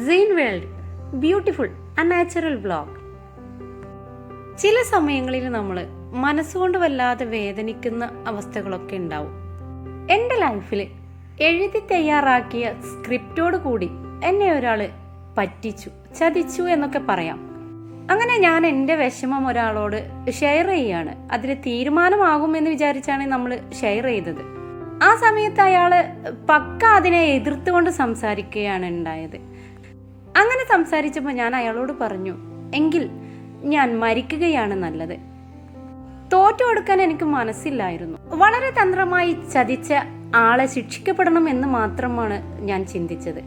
Zain world beautiful and natural vlog. ചില സമയങ്ങളിൽ നമ്മൾ മനസ്സുകൊണ്ട് വല്ലാതെ വേദനിക്കുന്ന അവസ്ഥകളൊക്കെ ഉണ്ടാവും. എൻ്റെ ലൈഫിൽ എഴുതി തയ്യാറാക്കിയ സ്ക്രിപ്റ്റോട് കൂടി എന്നെ ഒരാൾ പറ്റിച്ചു, ചതിച്ചു എന്നൊക്കെ പറയാം. അങ്ങനെ ഞാൻ എൻ്റെ വിഷമം ഒരാളോട് ഷെയർ ചെയ്യാണ്. അതിൽ തീരുമാനമാകുമെന്ന് വിചാരിച്ചാണ് നമ്മൾ ഷെയർ ചെയ്തത്. ആ സമയത്ത് അയാൾ പക്ക അതിനെ എതിർത്തുകൊണ്ട് സംസാരിക്കുകയാണ് ഉണ്ടായത്. അങ്ങനെ സംസാരിച്ചപ്പോൾ ഞാൻ അയാളോട് പറഞ്ഞു, എങ്കിൽ ഞാൻ മരിക്കുകയാണ് നല്ലത്. തോറ്റു കൊടുക്കാൻ എനിക്ക് മനസ്സില്ലായിരുന്നു. വളരെ തന്ത്രമായി ചതിച്ച ആളെ ശിക്ഷിക്കപ്പെടണം എന്ന് മാത്രമാണ് ഞാൻ ചിന്തിച്ചത്.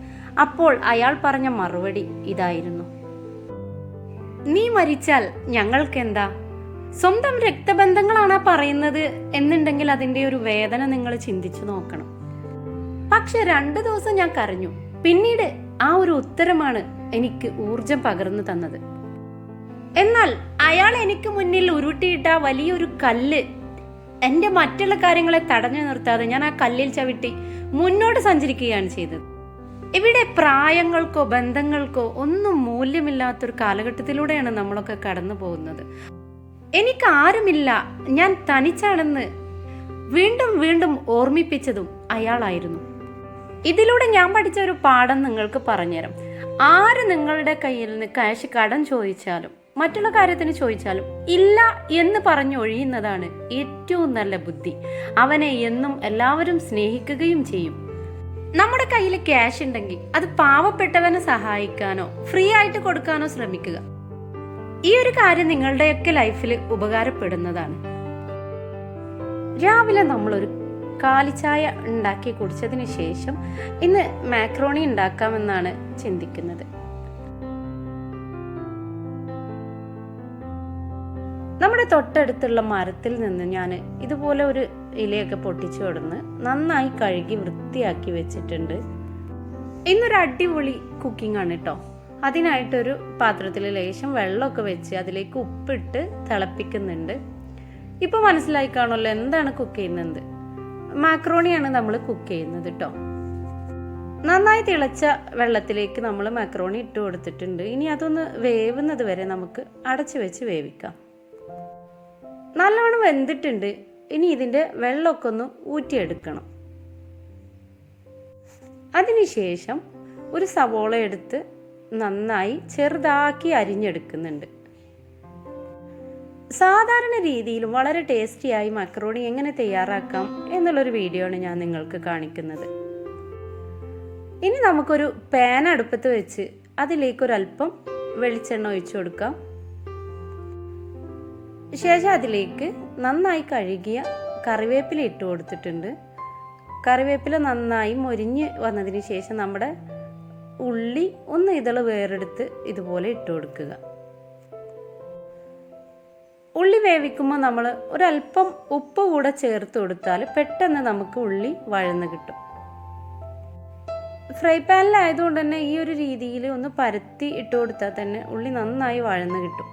അപ്പോൾ അയാൾ പറഞ്ഞ മറുപടി ഇതായിരുന്നു: നീ മരിച്ചാൽ ഞങ്ങൾക്കെന്താ? സ്വന്തം രക്തബന്ധങ്ങളാണ് പറയുന്നത് എന്നുണ്ടെങ്കിൽ അതിൻ്റെ ഒരു വേദന നിങ്ങൾ ചിന്തിച്ചു നോക്കണം. പക്ഷെ 2 ദിവസം ഞാൻ കരഞ്ഞു. പിന്നീട് ആ ഒരു ഉത്തരമാണ് എനിക്ക് ഊർജം പകർന്നു തന്നത്. എന്നാൽ അയാൾ എനിക്ക് മുന്നിൽ ഉരുട്ടിയിട്ട വലിയൊരു കല്ല് എൻ്റെ മറ്റുള്ള കാര്യങ്ങളെ തടഞ്ഞു നിർത്താതെ ഞാൻ ആ കല്ലിൽ ചവിട്ടി മുന്നോട്ട് സഞ്ചരിക്കുകയാണ് ചെയ്തത്. ഇവിടെ പ്രായങ്ങൾക്കോ ബന്ധങ്ങൾക്കോ ഒന്നും മൂല്യമില്ലാത്തൊരു കാലഘട്ടത്തിലൂടെയാണ് നമ്മളൊക്കെ കടന്നു പോകുന്നത്. എനിക്ക് ആരുമില്ല, ഞാൻ തനിച്ചാണെന്ന് വീണ്ടും വീണ്ടും ഓർമ്മിപ്പിച്ചതും അയാളായിരുന്നു. ഇതിലൂടെ ഞാൻ പഠിച്ച ഒരു പാഠം നിങ്ങൾക്ക് പറഞ്ഞുതരാം. ആര് നിങ്ങളുടെ കയ്യിൽ നിന്ന് കാശ് കടം ചോദിച്ചാലും മറ്റുള്ള കാര്യത്തിന് ചോദിച്ചാലും ഇല്ല എന്ന് പറഞ്ഞൊഴിയുന്നതാണ് ഏറ്റവും നല്ല ബുദ്ധി. അവനെ എന്നും എല്ലാവരും സ്നേഹിക്കുകയും ചെയ്യും. നമ്മുടെ കയ്യിൽ ക്യാഷ് ഉണ്ടെങ്കിൽ അത് പാവപ്പെട്ടവനെ സഹായിക്കാനോ ഫ്രീ ആയിട്ട് കൊടുക്കാനോ ശ്രമിക്കുക. ഈ ഒരു കാര്യം നിങ്ങളുടെയൊക്കെ ലൈഫിൽ ഉപകാരപ്പെടുന്നതാണ്. രാവിലെ നമ്മളൊരു കാലിച്ചായ ഉണ്ടാക്കി കുടിച്ചതിന് ശേഷം ഇന്ന് മാക്രോണി ഉണ്ടാക്കാമെന്നാണ് ചിന്തിക്കുന്നത്. നമ്മുടെ തൊട്ടടുത്തുള്ള മരത്തിൽ നിന്ന് ഞാൻ ഇതുപോലെ ഒരു ഇലയൊക്കെ പൊട്ടിച്ചു കൊടുന്ന് നന്നായി കഴുകി വൃത്തിയാക്കി വെച്ചിട്ടുണ്ട്. ഇന്നൊരു അടിപൊളി കുക്കിംഗ് ആണ് കേട്ടോ. അതിനായിട്ടൊരു പാത്രത്തിൽ ലേശം വെള്ളമൊക്കെ വെച്ച് അതിലേക്ക് ഉപ്പിട്ട് തിളപ്പിക്കുന്നുണ്ട്. ഇപ്പോൾ മനസ്സിലായി കാണുമല്ലോ എന്താണ് കുക്ക് ചെയ്യുന്നത്. മാക്രോണിയാണ് നമ്മൾ കുക്ക് ചെയ്യുന്നത് കേട്ടോ. നന്നായി തിളച്ച വെള്ളത്തിലേക്ക് നമ്മൾ മാക്രോണി ഇട്ട് കൊടുത്തിട്ടുണ്ട്. ഇനി അതൊന്ന് വേവുന്നത് വരെ നമുക്ക് അടച്ചു വെച്ച് വേവിക്കാം. നല്ലവണ്ണം വെന്തിട്ടുണ്ട്. ഇനി ഇതിൻ്റെ വെള്ളമൊക്കെ ഒന്ന് ഊറ്റിയെടുക്കണം. അതിനുശേഷം ഒരു സവോള എടുത്ത് നന്നായി ചെറുതാക്കി അരിഞ്ഞെടുക്കുന്നുണ്ട്. സാധാരണ രീതിയിലും വളരെ ടേസ്റ്റിയായി മക്രോണി എങ്ങനെ തയ്യാറാക്കാം എന്നുള്ളൊരു വീഡിയോ ആണ് ഞാൻ നിങ്ങൾക്ക് കാണിക്കുന്നത്. ഇനി നമുക്കൊരു പാൻ അടുപ്പത്ത് വെച്ച് അതിലേക്കൊരല്പം വെളിച്ചെണ്ണ ഒഴിച്ചു കൊടുക്കാം. ശേഷം അതിലേക്ക് നന്നായി കഴുകിയ കറിവേപ്പില ഇട്ട് കൊടുത്തിട്ടുണ്ട്. കറിവേപ്പില നന്നായി മൊരിഞ്ഞ് വന്നതിന് ശേഷം നമ്മുടെ ഉള്ളി ഒന്ന് ഇതള് വേറെടുത്ത് ഇതുപോലെ ഇട്ട് കൊടുക്കുക. ഉള്ളി വേവിക്കുമ്പോൾ നമ്മൾ ഒരല്പം ഉപ്പ് കൂടെ ചേർത്ത് കൊടുത്താൽ പെട്ടെന്ന് നമുക്ക് ഉള്ളി വഴന്ന് കിട്ടും. ഫ്രൈ പാനിലായതുകൊണ്ട് തന്നെ ഈ ഒരു രീതിയിൽ ഒന്ന് പരത്തി ഇട്ട് കൊടുത്താൽ തന്നെ ഉള്ളി നന്നായി വഴന്ന് കിട്ടും.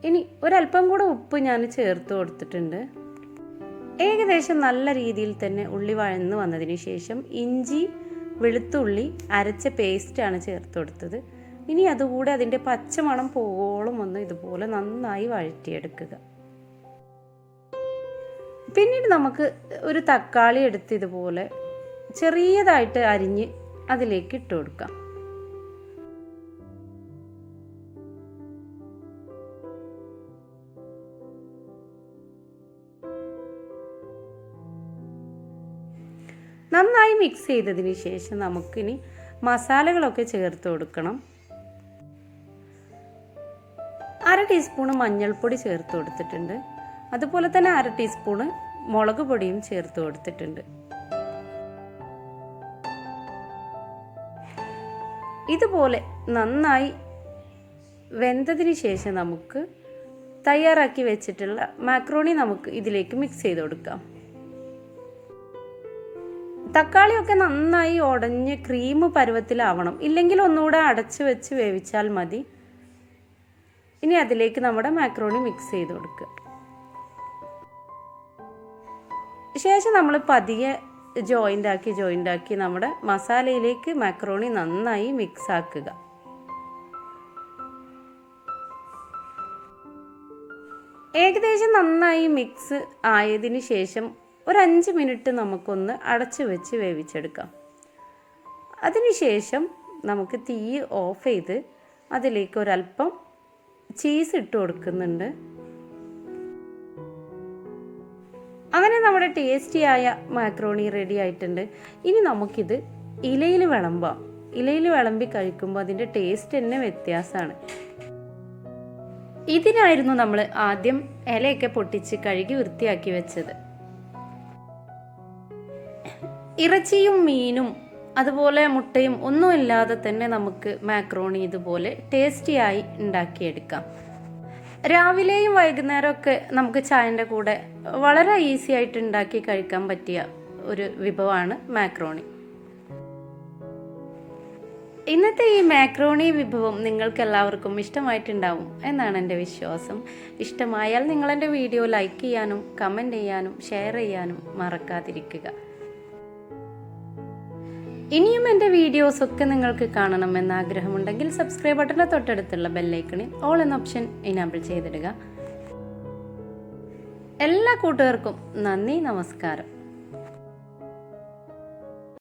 ഇനി ഒരല്പം കൂടെ ഉപ്പ് ഞാൻ ചേർത്ത് കൊടുത്തിട്ടുണ്ട്. ഏകദേശം നല്ല രീതിയിൽ തന്നെ ഉള്ളി വഴന്ന് വന്നതിന് ശേഷം ഇഞ്ചി വെളുത്തുള്ളി അരച്ച പേസ്റ്റാണ് ചേർത്ത് കൊടുത്തത്. ഇനി അതുകൂടെ അതിൻ്റെ പച്ചമണം പോകോളം ഒന്ന് ഇതുപോലെ നന്നായി വഴറ്റിയെടുക്കുക. പിന്നീട് നമുക്ക് ഒരു തക്കാളി എടുത്ത് ഇതുപോലെ ചെറിയതായിട്ട് അരിഞ്ഞ് അതിലേക്ക് ഇട്ട് കൊടുക്കാം. നന്നായി മിക്സ് ചെയ്തതിന് ശേഷം നമുക്കിനി മസാലകളൊക്കെ ചേർത്ത് കൊടുക്കണം. 1/2 ടീസ്പൂണ് മഞ്ഞൾപ്പൊടി ചേർത്ത് കൊടുത്തിട്ടുണ്ട്. അതുപോലെ തന്നെ 1/2 ടീസ്പൂണ് മുളക് പൊടിയും ചേർത്ത് കൊടുത്തിട്ടുണ്ട്. ഇതുപോലെ നന്നായി വെന്തതിന് ശേഷം നമുക്ക് തയ്യാറാക്കി വെച്ചിട്ടുള്ള മാക്രോണി നമുക്ക് ഇതിലേക്ക് മിക്സ് ചെയ്ത് കൊടുക്കാം. തക്കാളിയൊക്കെ നന്നായി ഉടഞ്ഞ് ക്രീം പരുവത്തിലാവണം. ഇല്ലെങ്കിൽ ഒന്നുകൂടെ അടച്ചു വെച്ച് വേവിച്ചാൽ മതി. ഇനി അതിലേക്ക് നമ്മുടെ മാക്രോണി മിക്സ് ചെയ്ത് കൊടുക്കുക. ശേഷം നമ്മൾ പതിയെ ജോയിൻ്റ് ആക്കി നമ്മുടെ മസാലയിലേക്ക് മാക്രോണി നന്നായി മിക്സ് ആക്കുക. ഏകദേശം നന്നായി മിക്സ് ആയതിന് ശേഷം ഒരു 5 മിനിറ്റ് നമുക്കൊന്ന് അടച്ചു വെച്ച് വേവിച്ചെടുക്കാം. അതിനുശേഷം നമുക്ക് തീ ഓഫ് ചെയ്ത് അതിലേക്ക് ഒരല്പം ചീസ് ഇട്ട് കൊടുക്കുന്നുണ്ട്. അങ്ങനെ നമ്മുടെ ടേസ്റ്റിയായ മാക്രോണി റെഡി ആയിട്ടുണ്ട്. ഇനി നമുക്കിത് ഇലയിൽ വിളമ്പാം. ഇലയിൽ വിളമ്പി കഴിക്കുമ്പോൾ അതിൻ്റെ ടേസ്റ്റ് തന്നെ വ്യത്യാസമാണ്. ഇതിനായിരുന്നു നമ്മൾ ആദ്യം ഇലയൊക്കെ പൊട്ടിച്ച് കഴുകി വൃത്തിയാക്കി വെച്ചത്. ഇറച്ചിയും മീനും അതുപോലെ മുട്ടയും ഒന്നുമില്ലാതെ തന്നെ നമുക്ക് മാക്രോണി ഇതുപോലെ ടേസ്റ്റിയായി ഉണ്ടാക്കിയെടുക്കാം. രാവിലെയും വൈകുന്നേരമൊക്കെ നമുക്ക് ചായൻ്റെ കൂടെ വളരെ ഈസി ആയിട്ട് ഉണ്ടാക്കി കഴിക്കാൻ പറ്റിയ ഒരു വിഭവമാണ് മാക്രോണി. ഇന്നത്തെ ഈ മാക്രോണി വിഭവം നിങ്ങൾക്ക് എല്ലാവർക്കും ഇഷ്ടമായിട്ടുണ്ടാവും എന്നാണ് എൻ്റെ വിശ്വാസം. ഇഷ്ടമായാൽ നിങ്ങളെൻ്റെ വീഡിയോ ലൈക്ക് ചെയ്യാനും കമൻറ്റ് ചെയ്യാനും ഷെയർ ചെയ്യാനും മറക്കാതിരിക്കുക. ഇനിയും എൻ്റെ വീഡിയോസൊക്കെ നിങ്ങൾക്ക് കാണണമെന്ന് ആഗ്രഹമുണ്ടെങ്കിൽ സബ്സ്ക്രൈബ് ബട്ടൻ്റെ തൊട്ടടുത്തുള്ള ബെല്ലൈക്കണിൽ ഓൾ എന്ന ഓപ്ഷൻ എനേബിൾ ചെയ്തിടുക. എല്ലാ കൂട്ടുകാർക്കും നന്ദി, നമസ്കാരം.